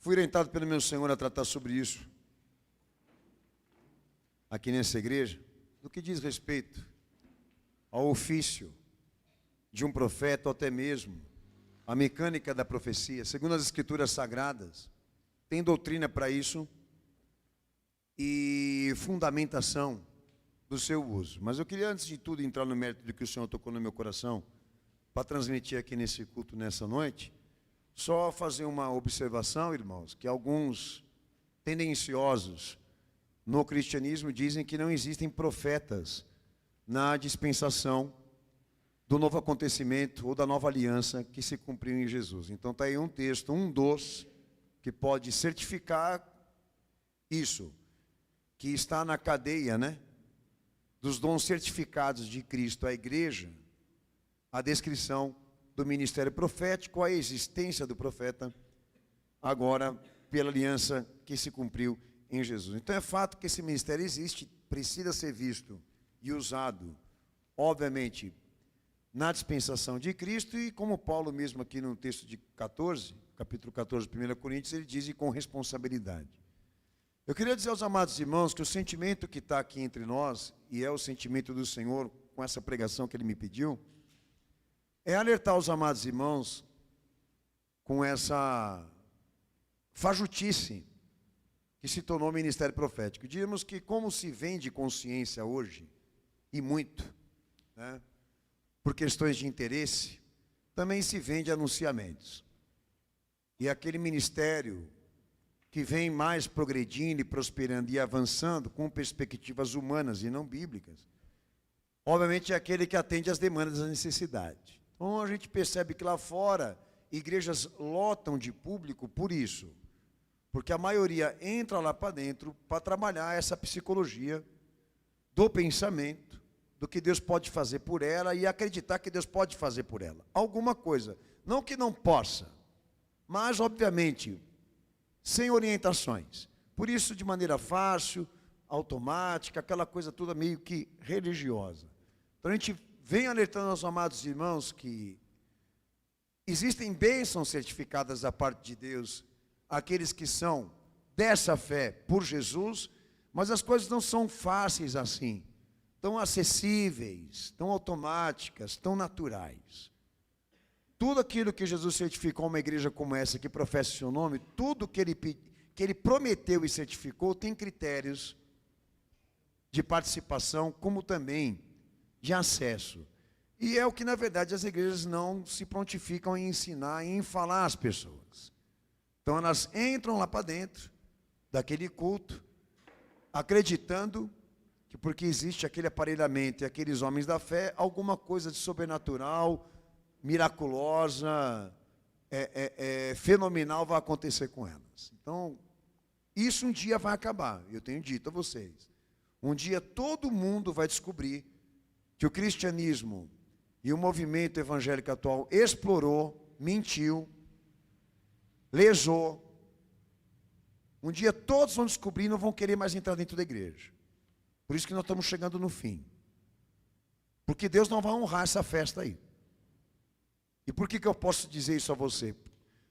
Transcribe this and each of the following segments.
fui orientado pelo meu Senhor a tratar sobre isso aqui nessa igreja, no que diz respeito ao ofício de um profeta, ou até mesmo a mecânica da profecia. Segundo as Escrituras Sagradas, tem doutrina para isso e fundamentação do seu uso. Mas eu queria, antes de tudo, entrar no mérito do que o Senhor tocou no meu coração para transmitir aqui nesse culto, nessa noite, só fazer uma observação, irmãos, que alguns tendenciosos no cristianismo dizem que não existem profetas na dispensação do novo acontecimento ou da nova aliança que se cumpriu em Jesus. Então está aí um texto, um dos, que pode certificar isso, que está na cadeia, né, dos dons certificados de Cristo à igreja, a descrição do ministério profético, a existência do profeta, agora pela aliança que se cumpriu em Jesus. Então é fato que esse ministério existe, precisa ser visto e usado, obviamente, na dispensação de Cristo, e como Paulo mesmo aqui no texto de 14, capítulo 14, 1 Coríntios, ele diz, e com responsabilidade. Eu queria dizer aos amados irmãos que o sentimento que está aqui entre nós, e é o sentimento do Senhor, com essa pregação que ele me pediu, é alertar os amados irmãos com essa fajutice que se tornou o ministério profético. Diríamos que como se vende consciência hoje, e muito, né, por questões de interesse, também se vende anunciamentos. E aquele ministério que vem mais progredindo e prosperando e avançando com perspectivas humanas e não bíblicas, obviamente é aquele que atende às demandas da necessidade. Então a gente percebe que lá fora, igrejas lotam de público por isso, porque a maioria entra lá para dentro para trabalhar essa psicologia do pensamento, do que Deus pode fazer por ela e acreditar que Deus pode fazer por ela alguma coisa, não que não possa, mas obviamente sem orientações, por isso de maneira fácil, automática, aquela coisa toda meio que religiosa. Então a gente vem alertando aos amados irmãos que existem bênçãos certificadas da parte de Deus, aqueles que são dessa fé por Jesus, mas as coisas não são fáceis assim, tão acessíveis, tão automáticas, tão naturais. Tudo aquilo que Jesus certificou a uma igreja como essa, que professa o seu nome, tudo que ele prometeu e certificou, tem critérios de participação, como também de acesso. E é o que, na verdade, as igrejas não se prontificam em ensinar e em falar às pessoas. Então, elas entram lá para dentro daquele culto, acreditando que porque existe aquele aparelhamento e aqueles homens da fé, alguma coisa de sobrenatural, miraculosa, fenomenal vai acontecer com elas. Então, isso um dia vai acabar, eu tenho dito a vocês. Um dia todo mundo vai descobrir que o cristianismo e o movimento evangélico atual explorou, mentiu, lesou. Um dia todos vão descobrir e não vão querer mais entrar dentro da igreja. Por isso que nós estamos chegando no fim. Porque Deus não vai honrar essa festa aí. E por que eu posso dizer isso a você?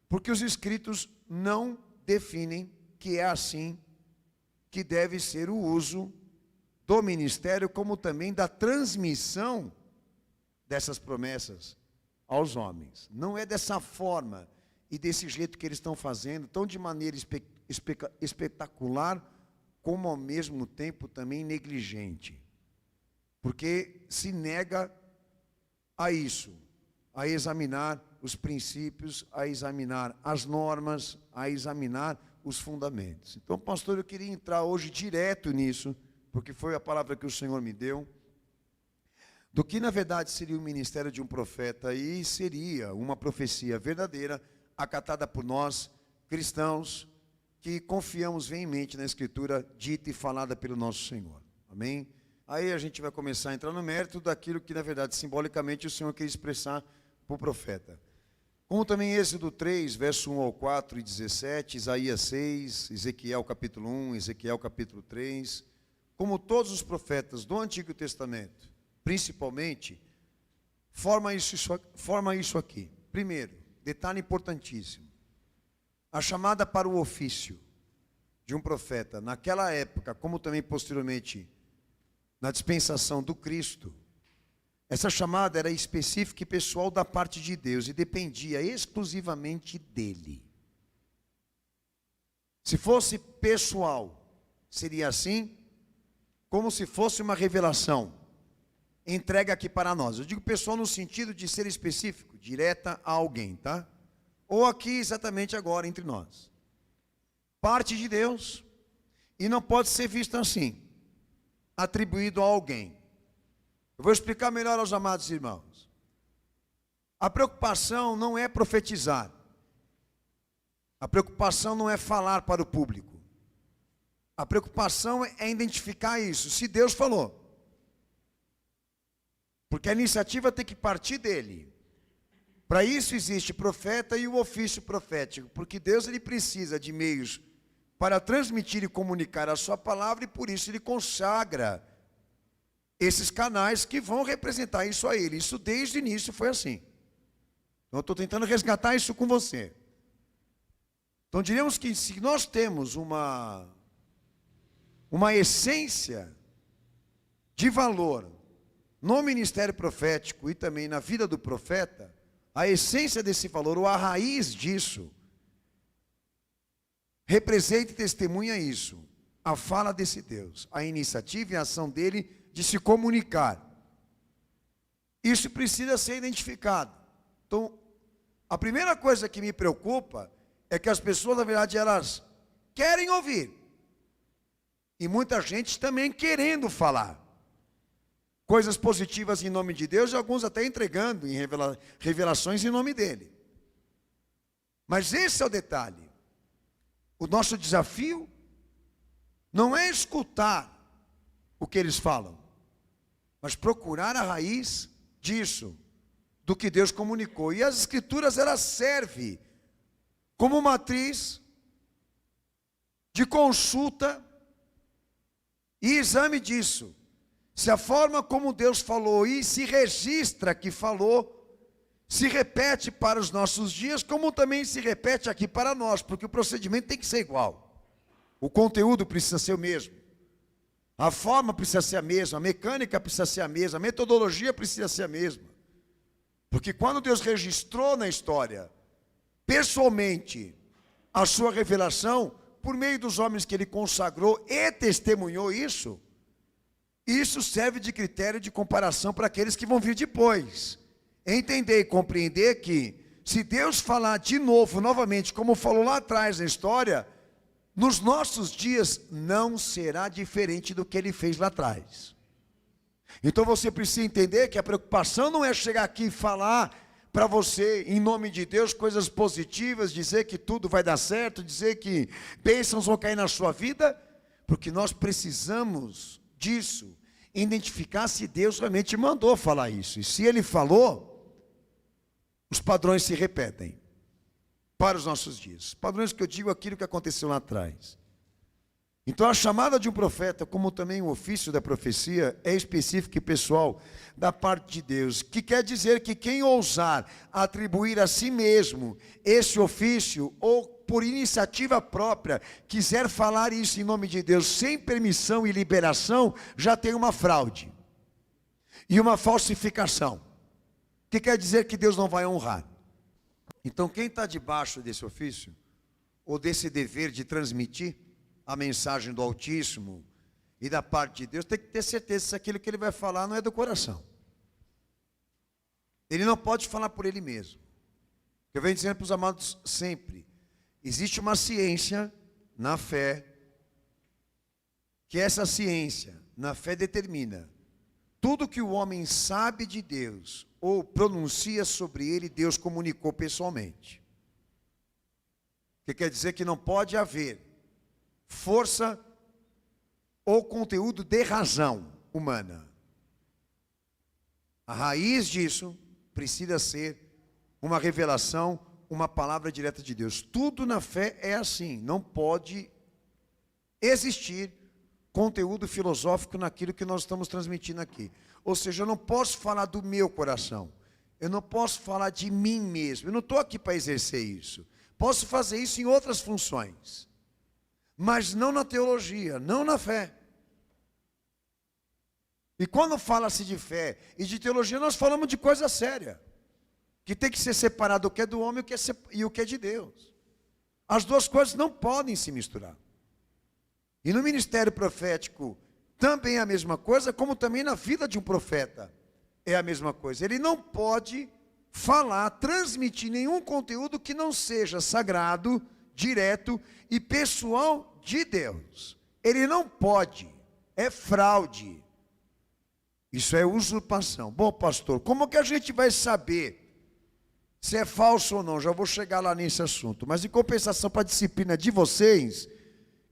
Porque os Escritos não definem que é assim que deve ser o uso do ministério, como também da transmissão dessas promessas aos homens. Não é dessa forma e desse jeito que eles estão fazendo, tão de maneira espetacular, como ao mesmo tempo também negligente. Porque se nega a isso, a examinar os princípios, a examinar as normas, a examinar os fundamentos. Então, pastor, eu queria entrar hoje direto nisso, porque foi a palavra que o Senhor me deu, do que na verdade seria o ministério de um profeta, e seria uma profecia verdadeira, acatada por nós, cristãos, que confiamos veemente na Escritura dita e falada pelo nosso Senhor. Amém? Aí a gente vai começar a entrar no mérito daquilo que, na verdade, simbolicamente o Senhor quer expressar para o profeta. Como também Êxodo 3, verso 1 ao 4 e 17, Isaías 6, Ezequiel capítulo 1, Ezequiel capítulo 3, como todos os profetas do Antigo Testamento, principalmente, forma isso aqui. Primeiro, detalhe importantíssimo. A chamada para o ofício de um profeta, naquela época, como também posteriormente na dispensação do Cristo, essa chamada era específica e pessoal da parte de Deus e dependia exclusivamente dele. Se fosse pessoal, seria assim, como se fosse uma revelação entregue aqui para nós. Eu digo pessoal no sentido de ser específico, direta a alguém, tá? Ou aqui exatamente agora entre nós. Parte de Deus e não pode ser visto assim, atribuído a alguém. Eu vou explicar melhor aos amados irmãos. A preocupação não é profetizar. A preocupação não é falar para o público. A preocupação é identificar isso, se Deus falou. Porque a iniciativa tem que partir dele. Para isso existe profeta e o ofício profético, porque Deus ele precisa de meios para transmitir e comunicar a sua palavra e por isso ele consagra esses canais que vão representar isso a ele. Isso desde o início foi assim. Então eu estou tentando resgatar isso com você. Então diríamos que se nós temos uma essência de valor no ministério profético e também na vida do profeta, a essência desse valor, ou a raiz disso, representa e testemunha isso, a fala desse Deus, a iniciativa e a ação dele de se comunicar. Isso precisa ser identificado. Então, a primeira coisa que me preocupa é que as pessoas, na verdade, elas querem ouvir. E muita gente também querendo falar. Coisas positivas em nome de Deus e alguns até entregando em revelações em nome dele. Mas esse é o detalhe. O nosso desafio não é escutar o que eles falam, mas procurar a raiz disso, do que Deus comunicou. E as Escrituras, elas servem como matriz de consulta e exame disso. Se a forma como Deus falou e se registra que falou, se repete para os nossos dias, como também se repete aqui para nós, porque o procedimento tem que ser igual. O conteúdo precisa ser o mesmo. A forma precisa ser a mesma, a mecânica precisa ser a mesma, a metodologia precisa ser a mesma. Porque quando Deus registrou na história, pessoalmente, a sua revelação, por meio dos homens que ele consagrou e testemunhou isso serve de critério de comparação para aqueles que vão vir depois. Entender e compreender que, se Deus falar de novo, novamente, como falou lá atrás na história, nos nossos dias não será diferente do que ele fez lá atrás. Então você precisa entender que a preocupação não é chegar aqui e falar para você, em nome de Deus, coisas positivas, dizer que tudo vai dar certo, dizer que bênçãos vão cair na sua vida, porque nós precisamos disso, identificar se Deus realmente mandou falar isso. E se ele falou, os padrões se repetem para os nossos dias. Padrões que eu digo aquilo que aconteceu lá atrás. Então a chamada de um profeta, como também o ofício da profecia, é específico e pessoal da parte de Deus, que quer dizer que quem ousar atribuir a si mesmo esse ofício, ou por iniciativa própria, quiser falar isso em nome de Deus, sem permissão e liberação, já tem uma fraude e uma falsificação, que quer dizer que Deus não vai honrar. Então quem está debaixo desse ofício, ou desse dever de transmitir a mensagem do Altíssimo e da parte de Deus, tem que ter certeza se aquilo que ele vai falar não é do coração. Ele não pode falar por ele mesmo. Eu venho dizendo para os amados sempre, existe uma ciência na fé, que essa ciência na fé determina tudo que o homem sabe de Deus ou pronuncia sobre ele, Deus comunicou pessoalmente. Que quer dizer que não pode haver força ou conteúdo de razão humana. A raiz disso precisa ser uma revelação, uma palavra direta de Deus. Tudo na fé é assim, não pode existir conteúdo filosófico naquilo que nós estamos transmitindo aqui. Ou seja, eu não posso falar do meu coração, eu não posso falar de mim mesmo, eu não estou aqui para exercer isso. Posso fazer isso em outras funções, mas não na teologia, não na fé. E quando fala-se de fé e de teologia, nós falamos de coisa séria, que tem que ser separado o que é do homem e o que é de Deus. As duas coisas não podem se misturar. E no ministério profético também é a mesma coisa, como também na vida de um profeta é a mesma coisa. Ele não pode falar, transmitir nenhum conteúdo que não seja sagrado, direto e pessoal de Deus. Ele não pode, é fraude. Isso é usurpação. Bom, pastor, como que a gente vai saber se é falso ou não? Já vou chegar lá nesse assunto. Mas em compensação para a disciplina de vocês,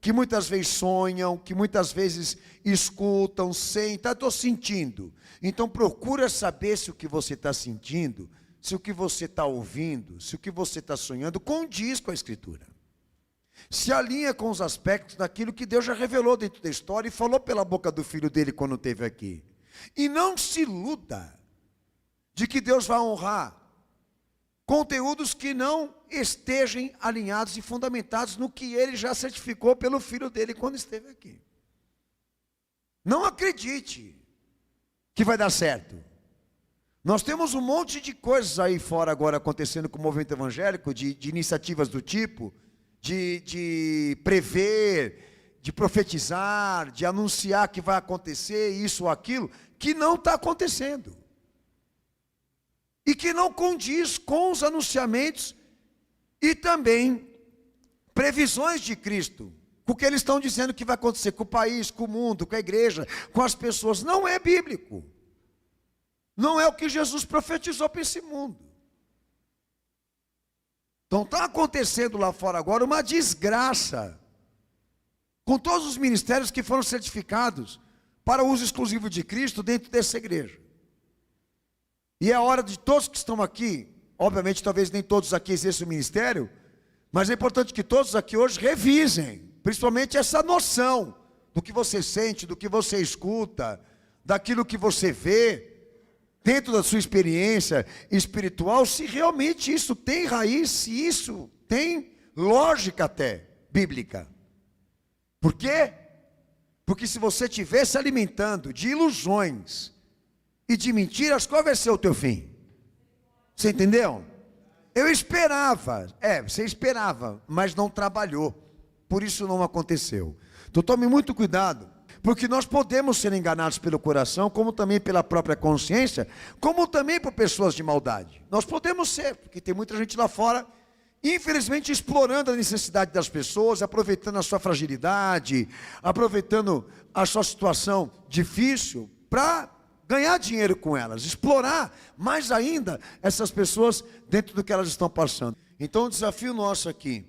que muitas vezes sonham, que muitas vezes escutam, sentem, estou sentindo. Então procura saber se o que você está sentindo, se o que você está ouvindo, se o que você está sonhando condiz com a Escritura. Se alinha com os aspectos daquilo que Deus já revelou dentro da história e falou pela boca do filho dele quando esteve aqui. E não se iluda de que Deus vai honrar conteúdos que não estejam alinhados e fundamentados no que ele já certificou pelo filho dele quando esteve aqui. Não acredite que vai dar certo. Nós temos um monte de coisas aí fora agora acontecendo com o movimento evangélico, de iniciativas do tipo, de prever, de profetizar, de anunciar que vai acontecer isso ou aquilo, que não está acontecendo. E que não condiz com os anunciamentos e também previsões de Cristo. Com o que eles estão dizendo que vai acontecer com o país, com o mundo, com a igreja, com as pessoas. Não é bíblico. Não é o que Jesus profetizou para esse mundo. Então está acontecendo lá fora agora uma desgraça. Com todos os ministérios que foram certificados para o uso exclusivo de Cristo dentro dessa igreja. E é a hora de todos que estão aqui, obviamente talvez nem todos aqui exerçam o ministério, mas é importante que todos aqui hoje revisem, principalmente essa noção do que você sente, do que você escuta, daquilo que você vê, dentro da sua experiência espiritual, se realmente isso tem raiz, se isso tem lógica até bíblica. Por quê? Porque se você estiver se alimentando de ilusões e de mentiras, qual vai ser o teu fim? Você entendeu? Eu esperava, você esperava, mas não trabalhou, por isso não aconteceu. Então tome muito cuidado, porque nós podemos ser enganados pelo coração, como também pela própria consciência, como também por pessoas de maldade. Nós podemos ser, porque tem muita gente lá fora, infelizmente explorando a necessidade das pessoas, aproveitando a sua fragilidade, aproveitando a sua situação difícil, para ganhar dinheiro com elas, explorar mais ainda essas pessoas dentro do que elas estão passando. Então o desafio nosso aqui,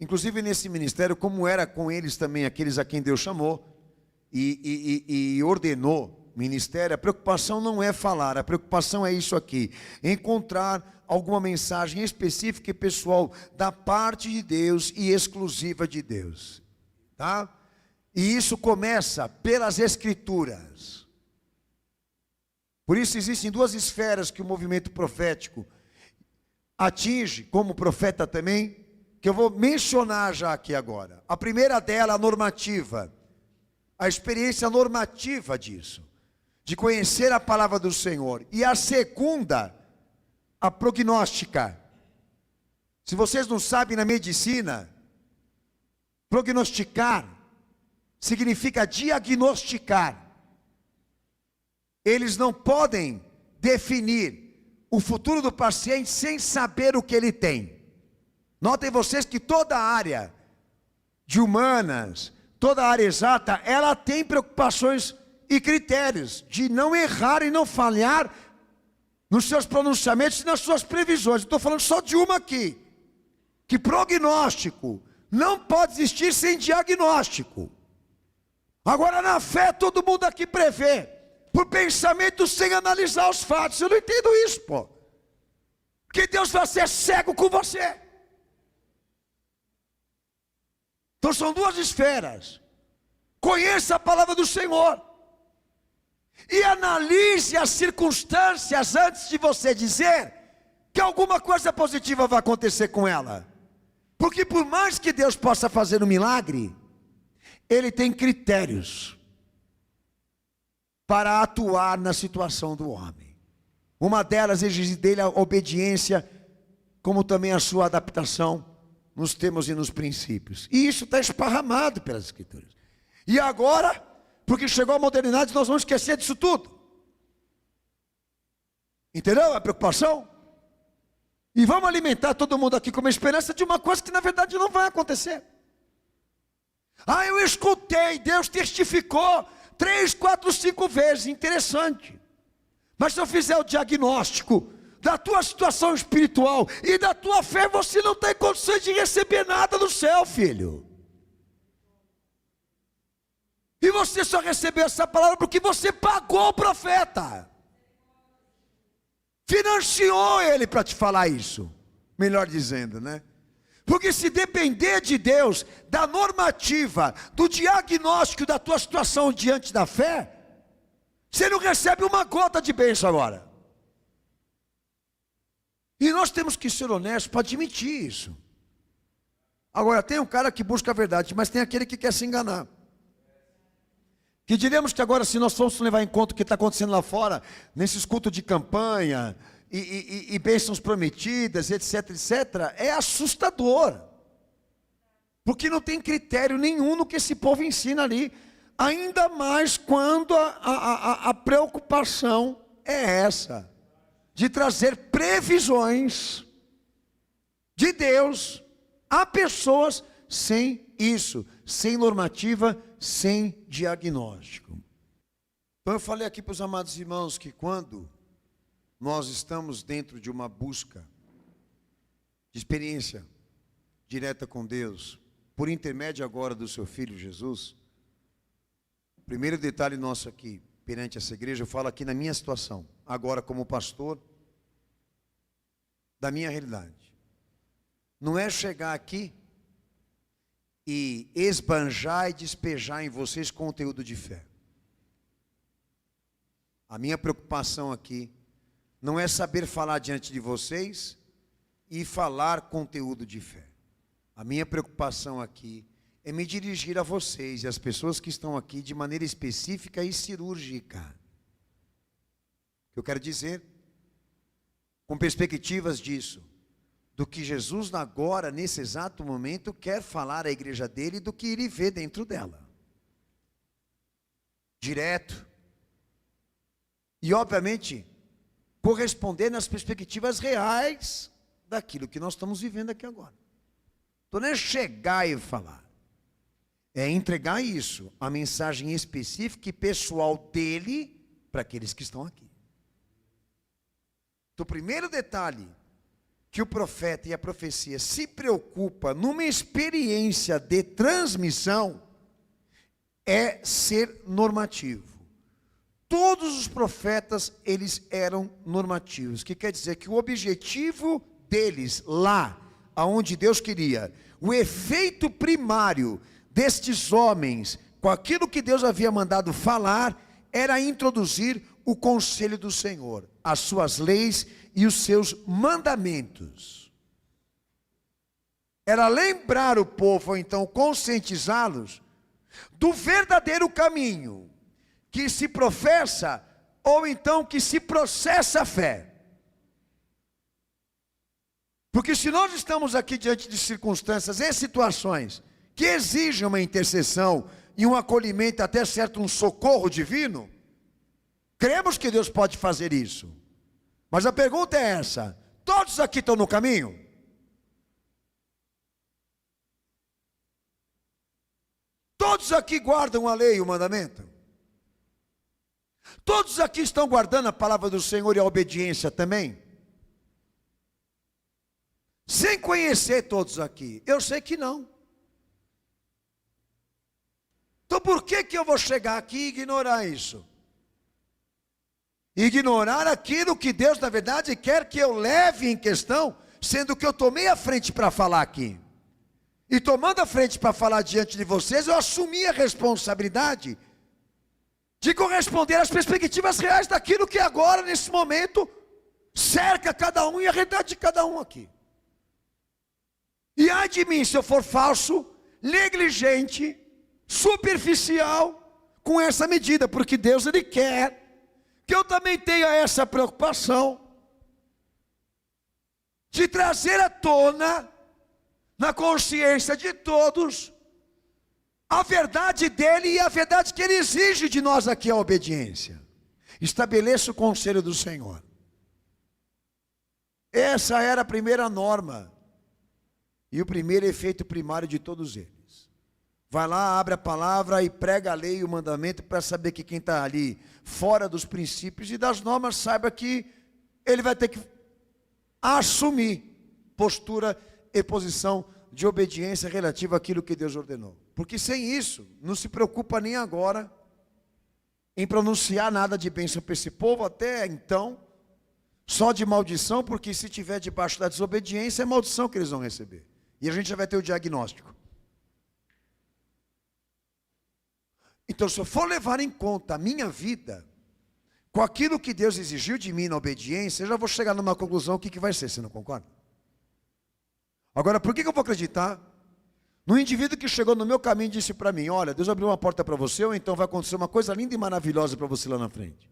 inclusive nesse ministério, como era com eles também, aqueles a quem Deus chamou e ordenou ministério, a preocupação não é falar, a preocupação é isso aqui, encontrar alguma mensagem específica e pessoal da parte de Deus e exclusiva de Deus, tá? E isso começa pelas Escrituras. Por isso existem duas esferas que o movimento profético atinge, como profeta também, que eu vou mencionar já aqui agora. A primeira dela, a normativa, a experiência normativa disso, de conhecer a palavra do Senhor. E a segunda, a prognóstica. Se vocês não sabem, na medicina, prognosticar significa diagnosticar. Eles não podem definir o futuro do paciente sem saber o que ele tem. Notem vocês que toda a área de humanas, toda a área exata, ela tem preocupações e critérios de não errar e não falhar nos seus pronunciamentos e nas suas previsões. Estou falando só de uma aqui, que prognóstico não pode existir sem diagnóstico. Agora na fé todo mundo aqui prevê, por pensamento sem analisar os fatos. Eu não entendo isso, pô. Que Deus vai ser cego com você. Então são duas esferas. Conheça a palavra do Senhor. E analise as circunstâncias antes de você dizer que alguma coisa positiva vai acontecer com ela. Porque por mais que Deus possa fazer um milagre, Ele tem critérios para atuar na situação do homem. Uma delas exige dele a obediência, como também a sua adaptação nos termos e nos princípios. E isso está esparramado pelas Escrituras. E agora, porque chegou a modernidade, nós vamos esquecer disso tudo. Entendeu a preocupação? E vamos alimentar todo mundo aqui com uma esperança de uma coisa que na verdade não vai acontecer. Ah, eu escutei, Deus testificou 3, 4, 5 vezes, interessante. Mas se eu fizer o diagnóstico da tua situação espiritual e da tua fé, você não tem condições de receber nada do céu, filho. E você só recebeu essa palavra porque você pagou o profeta. Financiou ele para te falar isso. Melhor dizendo, né? Porque se depender de Deus, da normativa, do diagnóstico da tua situação diante da fé, você não recebe uma gota de bênção agora. E nós temos que ser honestos para admitir isso. Agora, tem um cara que busca a verdade, mas tem aquele que quer se enganar. Que diremos que agora, se nós formos levar em conta o que está acontecendo lá fora, nesses cultos de campanha, e bênçãos prometidas, etc, etc, é assustador. Porque não tem critério nenhum no que esse povo ensina ali. Ainda mais quando a preocupação é essa, de trazer previsões de Deus a pessoas sem isso, sem normativa, sem diagnóstico. Então eu falei aqui para os amados irmãos que quando nós estamos dentro de uma busca de experiência direta com Deus, por intermédio agora do seu Filho Jesus, o primeiro detalhe nosso aqui, perante essa igreja, eu falo aqui na minha situação, agora como pastor, da minha realidade. Não é chegar aqui e esbanjar e despejar em vocês conteúdo de fé. A minha preocupação aqui não é saber falar diante de vocês e falar conteúdo de fé. A minha preocupação aqui é me dirigir a vocês e às pessoas que estão aqui de maneira específica e cirúrgica. O que eu quero dizer, com perspectivas disso, do que Jesus agora, nesse exato momento, quer falar à igreja dele, do que ele vê dentro dela. Direto. E, obviamente, corresponder nas perspectivas reais daquilo que nós estamos vivendo aqui agora. Então não é chegar e falar. É entregar isso, a mensagem específica e pessoal dele, para aqueles que estão aqui. Então, o primeiro detalhe que o profeta e a profecia se preocupa numa experiência de transmissão é ser normativo. Todos os profetas, eles eram normativos, que quer dizer que o objetivo deles lá, aonde Deus queria, o efeito primário destes homens, com aquilo que Deus havia mandado falar, era introduzir o conselho do Senhor, as suas leis e os seus mandamentos. Era lembrar o povo, ou então conscientizá-los, do verdadeiro caminho, que se professa, ou então que se processa a fé. Porque se nós estamos aqui diante de circunstâncias e situações que exigem uma intercessão e um acolhimento, até certo um socorro divino, cremos que Deus pode fazer isso. Mas a pergunta é essa: todos aqui estão no caminho? Todos aqui guardam a lei e o mandamento? Todos aqui estão guardando a palavra do Senhor e a obediência também? Sem conhecer todos aqui, eu sei que não. Então por que eu vou chegar aqui e ignorar isso? Ignorar aquilo que Deus na verdade quer que eu leve em questão, sendo que eu tomei a frente para falar aqui. E tomando a frente para falar diante de vocês, eu assumi a responsabilidade de corresponder às perspectivas reais daquilo que agora, nesse momento, cerca cada um e a realidade de cada um aqui. E ai de mim se eu for falso, negligente, superficial com essa medida, porque Deus Ele quer que eu também tenha essa preocupação de trazer à tona, na consciência de todos, a verdade dele e a verdade que ele exige de nós aqui, a obediência. Estabeleça o conselho do Senhor. Essa era a primeira norma e o primeiro efeito primário de todos eles. Vai lá, abre a palavra e prega a lei e o mandamento para saber que quem está ali fora dos princípios e das normas saiba que ele vai ter que assumir postura e posição de obediência relativa àquilo que Deus ordenou. Porque sem isso, não se preocupa nem agora em pronunciar nada de bênção para esse povo, até então, só de maldição, porque se estiver debaixo da desobediência, é maldição que eles vão receber. E a gente já vai ter o diagnóstico. Então, se eu for levar em conta a minha vida, com aquilo que Deus exigiu de mim na obediência, eu já vou chegar numa conclusão, o que vai ser, você não concorda? Agora, por que eu vou acreditar no indivíduo que chegou no meu caminho e disse para mim, olha, Deus abriu uma porta para você, ou então vai acontecer uma coisa linda e maravilhosa para você lá na frente.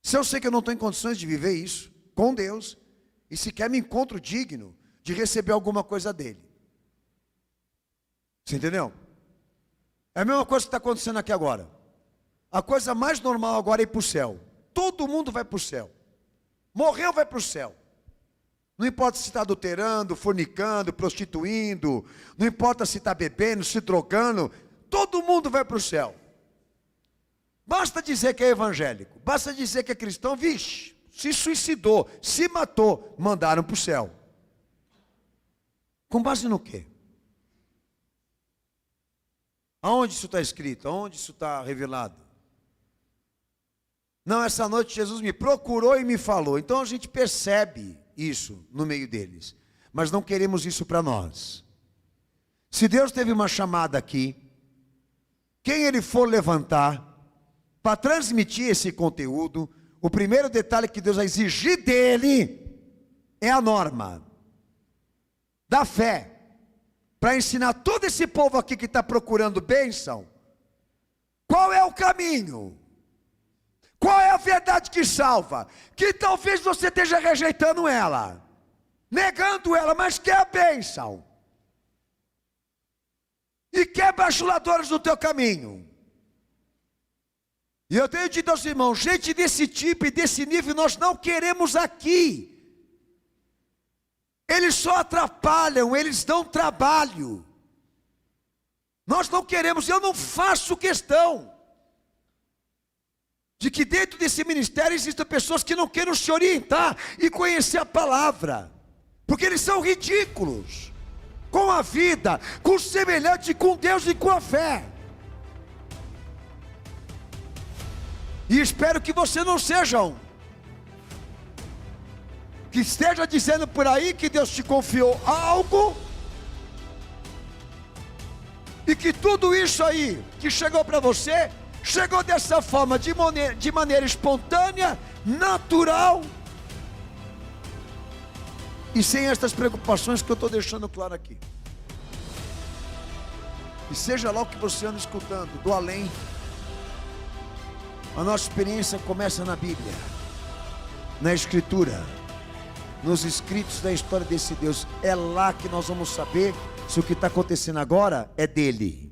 Se eu sei que eu não estou em condições de viver isso com Deus, e sequer me encontro digno de receber alguma coisa dele. Você entendeu? É a mesma coisa que está acontecendo aqui agora. A coisa mais normal agora é ir para o céu. Todo mundo vai para o céu. Morreu, vai para o céu. Não importa se está adulterando, fornicando, prostituindo, não importa se está bebendo, se drogando, todo mundo vai para o céu. Basta dizer que é evangélico, basta dizer que é cristão, vixe, se suicidou, se matou, mandaram para o céu. Com base no quê? Aonde isso está escrito? Aonde isso está revelado? Não, essa noite Jesus me procurou e me falou. Então a gente percebe isso no meio deles, mas não queremos isso para nós. Se Deus teve uma chamada aqui, quem Ele for levantar para transmitir esse conteúdo, o primeiro detalhe que Deus vai exigir dele é a norma da fé, para ensinar todo esse povo aqui que está procurando bênção, qual é o caminho, qual é a verdade que salva, que talvez você esteja rejeitando ela, negando ela, mas quer a bênção, e quer bajuladores no teu caminho. E eu tenho dito aos irmãos, gente desse tipo e desse nível nós não queremos aqui. Eles só atrapalham, eles dão trabalho. Nós não queremos, eu não faço questão de que dentro desse ministério existam pessoas que não queiram se orientar e conhecer a palavra, porque eles são ridículos com a vida, com o semelhante, com Deus e com a fé. E espero que você não seja um que esteja dizendo por aí que Deus te confiou algo e que tudo isso aí que chegou para você, chegou dessa forma, de maneira espontânea, natural e sem estas preocupações que eu estou deixando claro aqui. E seja lá o que você anda escutando, do além, a nossa experiência começa na Bíblia, na Escritura, nos escritos da história desse Deus. É lá que nós vamos saber se o que está acontecendo agora é dele.